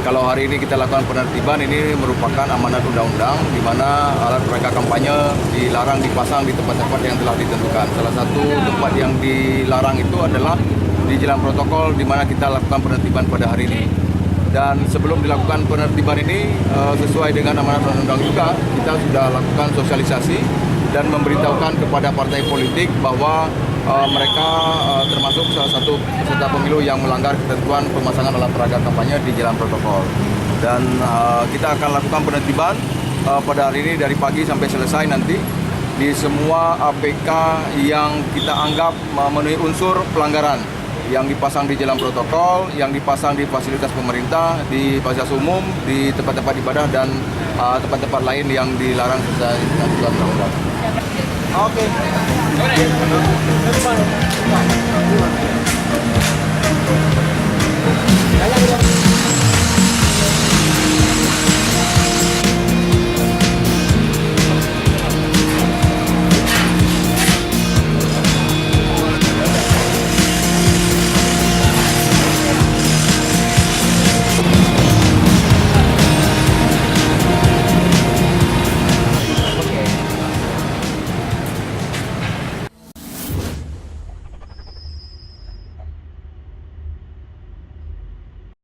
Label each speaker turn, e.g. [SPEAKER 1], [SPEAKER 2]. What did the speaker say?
[SPEAKER 1] kalau hari ini kita lakukan penertiban, ini merupakan amanat undang-undang di mana alat peraga kampanye dilarang dipasang di tempat-tempat yang telah ditentukan. Salah satu tempat yang dilarang itu adalah di jalan protokol di mana kita lakukan penertiban pada hari ini. Dan sebelum dilakukan penertiban ini, sesuai dengan amanat undang-undang juga, kita sudah lakukan sosialisasi dan memberitahukan kepada partai politik bahwa mereka termasuk salah satu peserta pemilu yang melanggar ketentuan pemasangan alat peraga kampanye di jalan protokol. Dan kita akan lakukan penertiban pada hari ini dari pagi sampai selesai nanti di semua APK yang kita anggap memenuhi unsur pelanggaran, yang dipasang di jalan protokol, yang dipasang di fasilitas pemerintah, di fasilitas umum, di tempat-tempat ibadah, dan tempat-tempat lain yang dilarang sesuai dengan undang-undang. Oke.